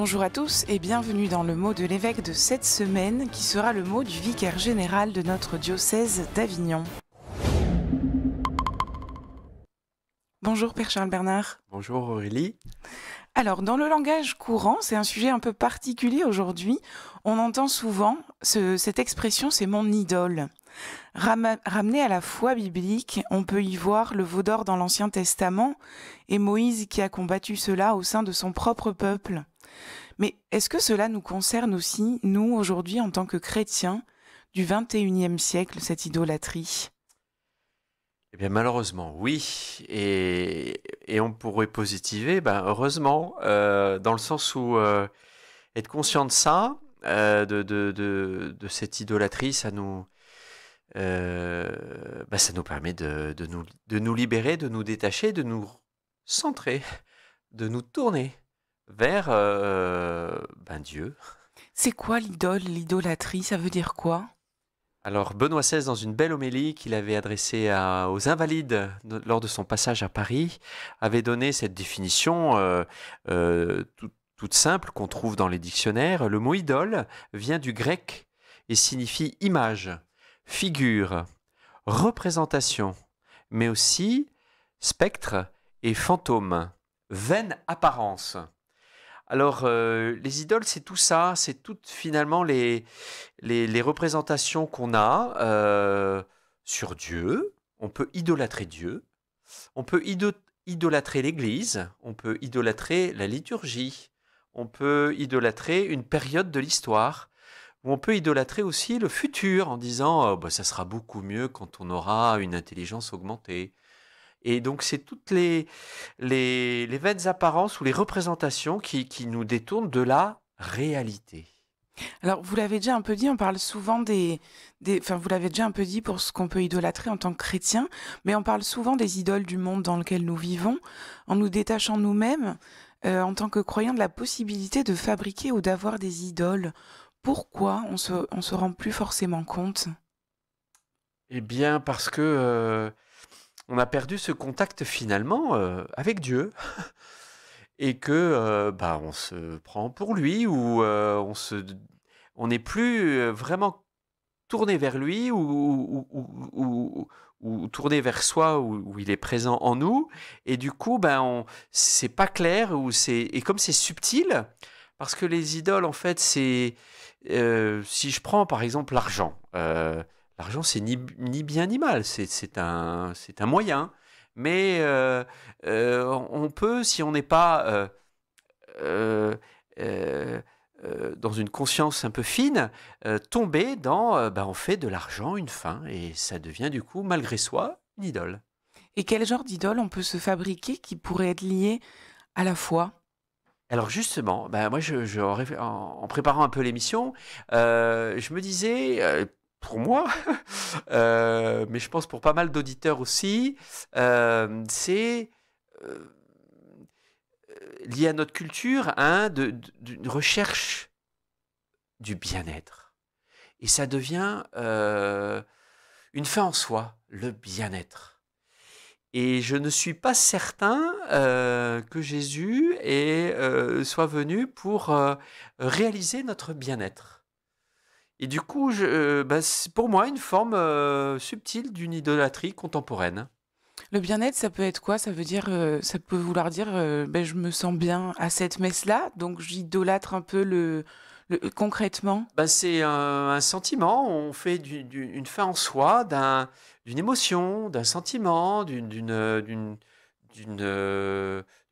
Bonjour à tous et bienvenue dans le mot de l'évêque de cette semaine qui sera le mot du vicaire général de notre diocèse d'Avignon. Bonjour Père Charles Bernard. Bonjour Aurélie. Alors, dans le langage courant, c'est un sujet un peu particulier aujourd'hui. On entend souvent cette expression, c'est mon idole. Ramené à la foi biblique, on peut y voir le veau d'or dans l'Ancien Testament et Moïse qui a combattu cela au sein de son propre peuple. Mais est-ce que cela nous concerne aussi, nous, aujourd'hui, en tant que chrétiens du XXIe siècle, cette idolâtrie ? Eh bien malheureusement oui, et on pourrait positiver, heureusement, dans le sens où être conscient de ça, de cette idolâtrie, ça nous permet de nous libérer, de nous détacher, de nous centrer, de nous tourner vers Dieu. C'est quoi l'idolâtrie, ça veut dire quoi ? Alors Benoît XVI, dans une belle homélie qu'il avait adressée aux Invalides lors de son passage à Paris, avait donné cette définition toute simple qu'on trouve dans les dictionnaires. Le mot idole vient du grec et signifie image, figure, représentation, mais aussi spectre et fantôme, vaine apparence. Alors, les idoles, c'est tout ça, c'est toutes finalement les représentations qu'on a sur Dieu. On peut idolâtrer Dieu, on peut idolâtrer l'Église, on peut idolâtrer la liturgie, on peut idolâtrer une période de l'histoire, ou on peut idolâtrer aussi le futur en disant ça sera beaucoup mieux quand on aura une intelligence augmentée. Et donc, c'est toutes les vaines apparences ou les représentations qui nous détournent de la réalité. Alors, vous l'avez déjà un peu dit, on parle souvent vous l'avez déjà un peu dit pour ce qu'on peut idolâtrer en tant que chrétien, mais on parle souvent des idoles du monde dans lequel nous vivons, en nous détachant nous-mêmes, en tant que croyants, de la possibilité de fabriquer ou d'avoir des idoles. Pourquoi on se rend plus forcément compte ? Eh bien, parce que on a perdu ce contact finalement avec Dieu. Et que on se prend pour lui ou on n'est plus vraiment tourné vers lui ou tourné vers soi où il est présent en nous, et du coup c'est pas clair et comme c'est subtil, parce que les idoles en fait c'est si je prends par exemple l'argent, l'argent c'est ni bien ni mal, c'est un moyen. Mais on peut, si on n'est pas dans une conscience un peu fine, tomber dans, on fait de l'argent une fin, et ça devient du coup, malgré soi, une idole. Et quel genre d'idole on peut se fabriquer qui pourrait être lié à la foi ? Alors justement, moi, en préparant un peu l'émission, je me disais, pour moi, mais je pense pour pas mal d'auditeurs aussi, c'est lié à notre culture, d'une recherche du bien-être. Et ça devient une fin en soi, le bien-être. Et je ne suis pas certain que Jésus soit venu pour réaliser notre bien-être. Et du coup, c'est pour moi une forme subtile d'une idolâtrie contemporaine. Le bien-être, ça peut être quoi ? Ça veut dire, ça peut vouloir dire, je me sens bien à cette messe-là, donc j'idolâtre un peu concrètement. C'est un sentiment, on fait une fin en soi, d'une émotion, d'un sentiment, de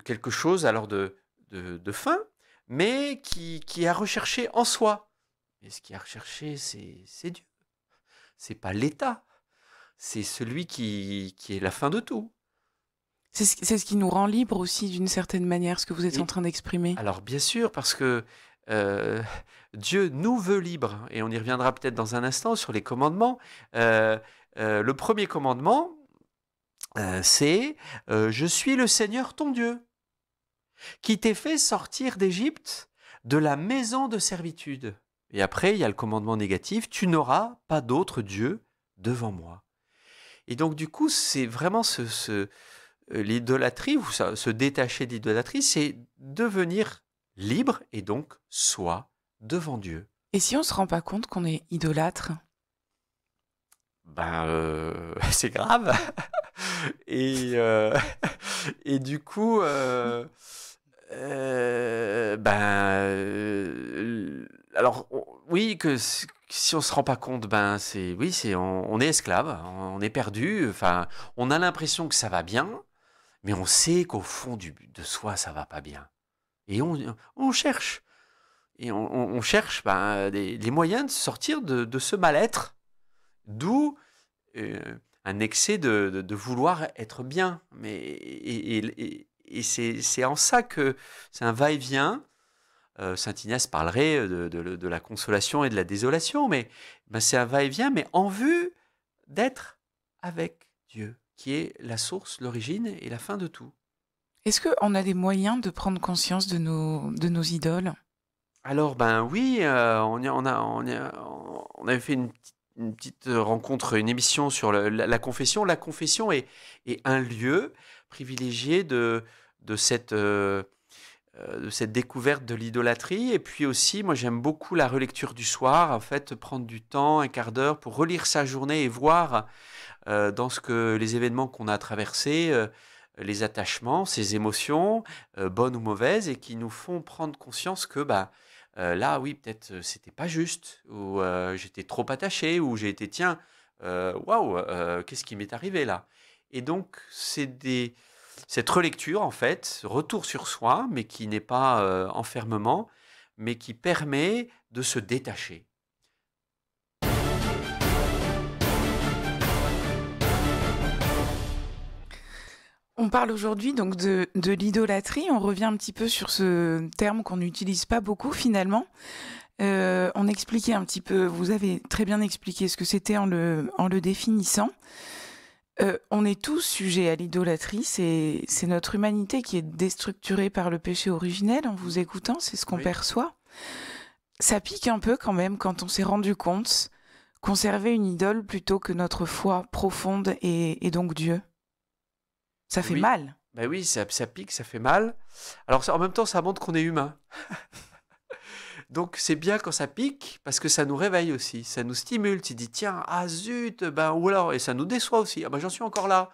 quelque chose alors de fin, mais qui est à rechercher en soi. Et ce qui est à rechercher, c'est Dieu. C'est pas l'État. C'est celui qui est la fin de tout. C'est ce qui nous rend libres aussi, d'une certaine manière, ce que vous êtes en train d'exprimer. Alors bien sûr, parce que Dieu nous veut libres, et on y reviendra peut-être dans un instant sur les commandements. Le premier commandement, c'est « Je suis le Seigneur ton Dieu, qui t'ai fait sortir d'Égypte, de la maison de servitude. » Et après, il y a le commandement négatif « Tu n'auras pas d'autre Dieu devant moi. » Et donc du coup, c'est vraiment l'idolâtrie, ou se détacher de l'idolâtrie, c'est devenir libre et donc sois devant Dieu. Et si on se rend pas compte qu'on est idolâtre? Ben, c'est grave. Et, et du coup, alors oui que si on se rend pas compte, ben c'est oui, c'est on est esclave, on est perdu. Enfin, on a l'impression que ça va bien, mais on sait qu'au fond de soi, ça va pas bien. Et on cherche. Et on cherche les moyens de sortir de ce mal-être, d'où euh, un excès de vouloir être bien. Et c'est en ça que c'est un va-et-vient. Saint Ignace parlerait de la consolation et de la désolation, mais ben, c'est un va-et-vient, mais en vue d'être avec Dieu, qui est la source, l'origine et la fin de tout. Est-ce qu'on a des moyens de prendre conscience de nos idoles? Alors, ben oui, on avait fait une petite rencontre, une émission sur la confession. La confession est un lieu privilégié de cette découverte de l'idolâtrie. Et puis aussi, moi j'aime beaucoup la relecture du soir, en fait, prendre du temps, un quart d'heure pour relire sa journée et voir dans les événements qu'on a traversés, les attachements, ces émotions, bonnes ou mauvaises, et qui nous font prendre conscience que là, oui, peut-être c'était pas juste, ou j'étais trop attaché, ou j'ai été, tiens, waouh, qu'est-ce qui m'est arrivé là? Et donc, cette relecture, en fait, retour sur soi, mais qui n'est pas enfermement, mais qui permet de se détacher. On parle aujourd'hui donc de l'idolâtrie. On revient un petit peu sur ce terme qu'on n'utilise pas beaucoup finalement. On expliquait un petit peu, vous avez très bien expliqué ce que c'était en le définissant. On est tous sujets à l'idolâtrie, c'est notre humanité qui est déstructurée par le péché originel en vous écoutant, c'est ce qu'on Oui. perçoit. Ça pique un peu quand même quand on s'est rendu compte qu'on servait une idole plutôt que notre foi profonde et donc Dieu. Ça fait Oui, mal. ben oui, ça pique, ça fait mal. Alors en même temps, ça montre qu'on est humain. Donc c'est bien quand ça pique, parce que ça nous réveille aussi, ça nous stimule. Tu dis, tiens, ah zut, ben ou alors, et ça nous déçoit aussi. Ah ben j'en suis encore là.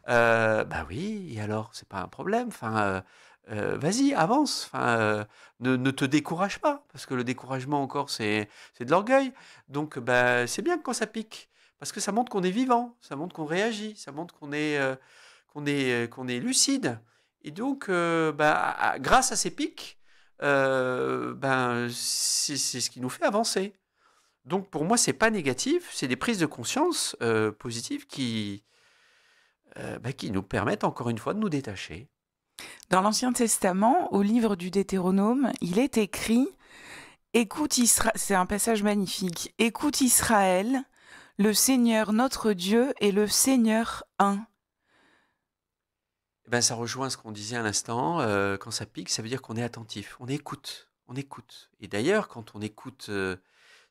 Ben oui, et alors, c'est pas un problème. Enfin, vas-y, avance. Enfin, ne te décourage pas, parce que le découragement encore, c'est de l'orgueil. Donc, ben, c'est bien quand ça pique, parce que ça montre qu'on est vivant, ça montre qu'on réagit, ça montre qu'on est lucide. Et donc, grâce à ces pics, c'est ce qui nous fait avancer. Donc, pour moi, c'est pas négatif, c'est des prises de conscience positives qui nous permettent encore une fois de nous détacher. Dans l'Ancien Testament, au livre du Deutéronome, il est écrit « Écoute Israël », c'est un passage magnifique, « Écoute Israël, le Seigneur notre Dieu est le Seigneur un. » Ben, ça rejoint ce qu'on disait à l'instant, quand ça pique, ça veut dire qu'on est attentif, on écoute, on écoute. Et d'ailleurs, quand on écoute,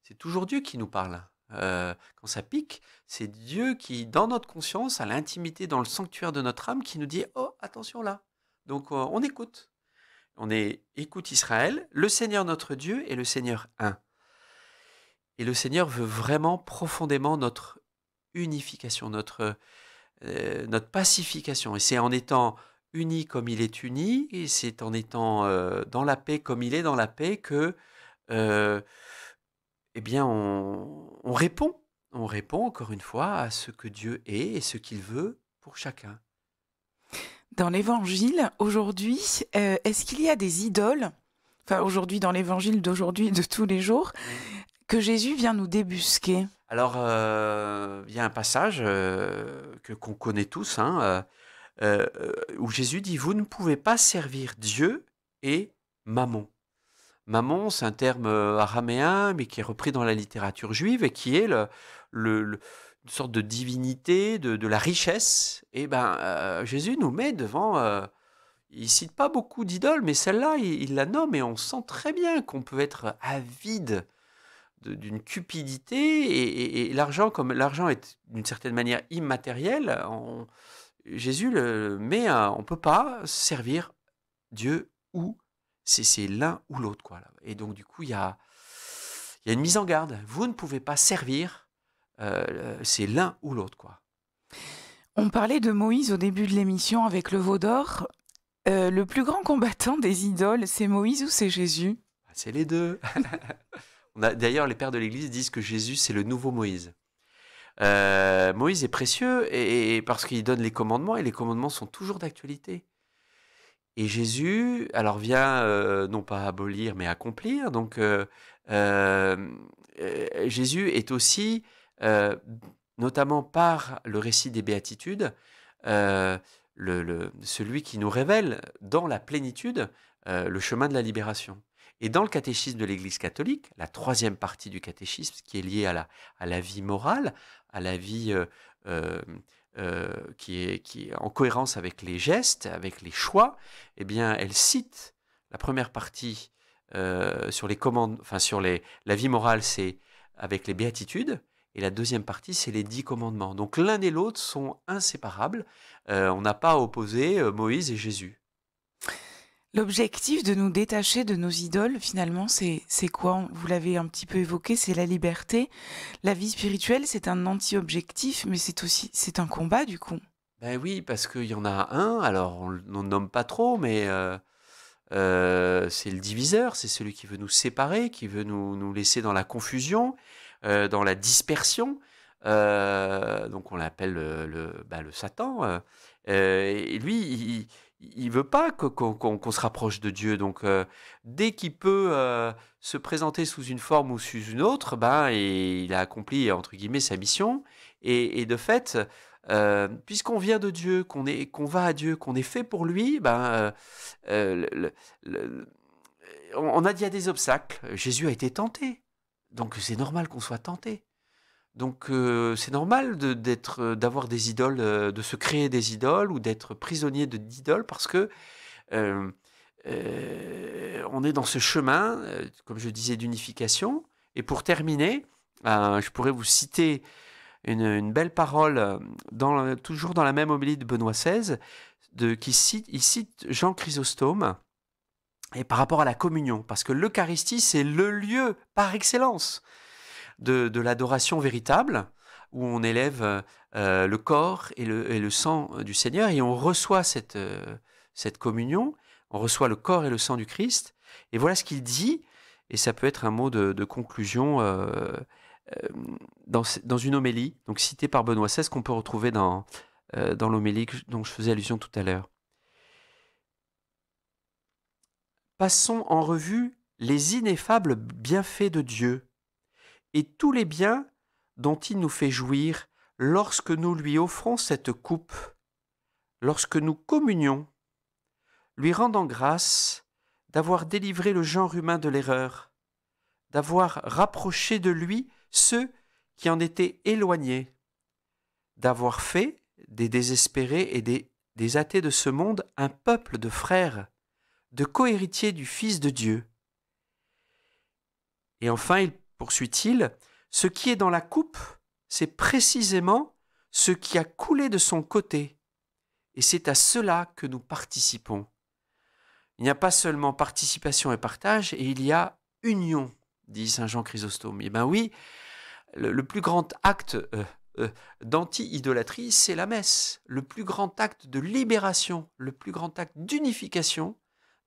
c'est toujours Dieu qui nous parle. Quand ça pique, c'est Dieu qui, dans notre conscience, à l'intimité, dans le sanctuaire de notre âme, qui nous dit « Oh, attention là !» Donc, on écoute. Écoute Israël, le Seigneur notre Dieu est le Seigneur un. Et le Seigneur veut vraiment profondément notre unification, notre pacification. Et c'est en étant uni comme il est uni, et c'est en étant dans la paix comme il est dans la paix que, eh bien, on répond. On répond encore une fois à ce que Dieu est et ce qu'il veut pour chacun. Dans l'Évangile, aujourd'hui, est-ce qu'il y a des idoles, enfin aujourd'hui dans l'Évangile d'aujourd'hui, de tous les jours, que Jésus vient nous débusquer? Alors, il y a un passage qu'on connaît tous, où Jésus dit « Vous ne pouvez pas servir Dieu et Mammon ». Mammon, c'est un terme araméen, mais qui est repris dans la littérature juive et qui est une sorte de divinité, de la richesse. Et Jésus nous met devant. Il cite pas beaucoup d'idoles, mais celle-là, il la nomme et on sent très bien qu'on peut être avide d'une cupidité et l'argent, comme l'argent est d'une certaine manière immatériel, Jésus le met on peut pas servir Dieu ou C'est l'un ou l'autre, quoi. Là. Et donc, du coup, il y a une mise en garde. Vous ne pouvez pas servir, c'est l'un ou l'autre, quoi. On parlait de Moïse au début de l'émission avec le veau d'or. Le plus grand combattant des idoles, c'est Moïse ou c'est Jésus? C'est les deux. D'ailleurs, les pères de l'Église disent que Jésus, c'est le nouveau Moïse. Moïse est précieux et parce qu'il donne les commandements, et les commandements sont toujours d'actualité. Et Jésus, alors vient non pas abolir, mais accomplir. Donc, Jésus est aussi, notamment par le récit des béatitudes, euh, celui qui nous révèle dans la plénitude le chemin de la libération. Et dans le catéchisme de l'Église catholique, la troisième partie du catéchisme, qui est liée à la vie morale, à la vie euh, qui est en cohérence avec les gestes, avec les choix, eh bien, elle cite la première partie sur les commandes, enfin la vie morale, c'est avec les béatitudes, et la deuxième partie, c'est les 10 commandements. Donc l'un et l'autre sont inséparables. On n'a pas à opposer Moïse et Jésus. L'objectif de nous détacher de nos idoles, finalement, c'est quoi? Vous l'avez un petit peu évoqué, c'est la liberté. La vie spirituelle, c'est un anti-objectif, mais c'est un combat, du coup. Ben oui, parce qu'il y en a un, alors on ne nomme pas trop, mais c'est le diviseur, c'est celui qui veut nous séparer, qui veut nous laisser dans la confusion, dans la dispersion. Donc on l'appelle le Satan. Et lui, il veut pas qu'on se rapproche de Dieu. Donc dès qu'il peut se présenter sous une forme ou sous une autre, ben, et il a accompli entre guillemets sa mission. Et de fait, puisqu'on vient de Dieu, qu'on va à Dieu, qu'on est fait pour lui, ben, le- on a dit à des obstacles. Jésus a été tenté. Donc c'est normal qu'on soit tenté. Donc c'est normal d'avoir des idoles, de se créer des idoles ou d'être prisonnier d'idoles parce que euh, on est dans ce chemin, comme je disais, d'unification. Et pour terminer, je pourrais vous citer une belle parole, toujours dans la même homélie de Benoît XVI, il cite Jean Chrysostome, et par rapport à la communion, parce que l'Eucharistie, c'est le lieu par excellence de l'adoration véritable, où on élève le corps et le sang du Seigneur, et on reçoit cette communion, on reçoit le corps et le sang du Christ. Et voilà ce qu'il dit, et ça peut être un mot de conclusion dans une homélie, donc citée par Benoît XVI, qu'on peut retrouver dans l'homélie dont je faisais allusion tout à l'heure. Passons en revue les ineffables bienfaits de Dieu et tous les biens dont il nous fait jouir lorsque nous lui offrons cette coupe, lorsque nous communions, lui rendant grâce d'avoir délivré le genre humain de l'erreur, d'avoir rapproché de lui ceux qui en étaient éloignés, d'avoir fait des désespérés et des athées de ce monde un peuple de frères, de cohéritiers du Fils de Dieu. Et enfin, poursuit-il, ce qui est dans la coupe, c'est précisément ce qui a coulé de son côté, et c'est à cela que nous participons. Il n'y a pas seulement participation et partage, et il y a union, dit saint Jean Chrysostome. Eh bien oui, le plus grand acte d'anti-idolâtrie, c'est la messe. Le plus grand acte de libération, le plus grand acte d'unification,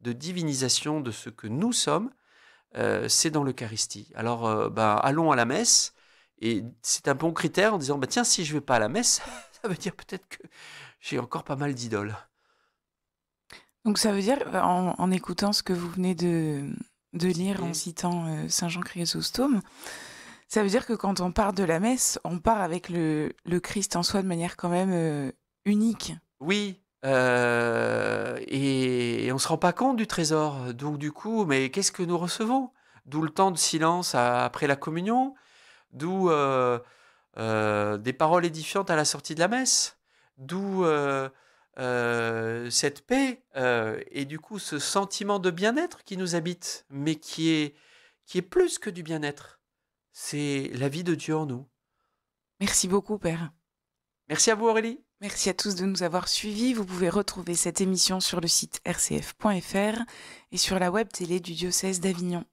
de divinisation de ce que nous sommes, c'est dans l'Eucharistie. Alors, allons à la messe, et c'est un bon critère en disant, tiens, si je ne vais pas à la messe, ça veut dire peut-être que j'ai encore pas mal d'idoles. Donc ça veut dire, en écoutant ce que vous venez de lire, en citant saint Jean Chrysostome, ça veut dire que quand on part de la messe, on part avec le Christ en soi de manière quand même unique. Oui, et on ne se rend pas compte du trésor. Donc du coup, mais qu'est-ce que nous recevons? D'où le temps de silence après la communion, d'où des paroles édifiantes à la sortie de la messe, d'où cette paix et du coup ce sentiment de bien-être qui nous habite, mais qui est plus que du bien-être. C'est la vie de Dieu en nous. Merci beaucoup, Père. Merci à vous, Aurélie. Merci à tous de nous avoir suivis. Vous pouvez retrouver cette émission sur le site rcf.fr et sur la web télé du diocèse d'Avignon.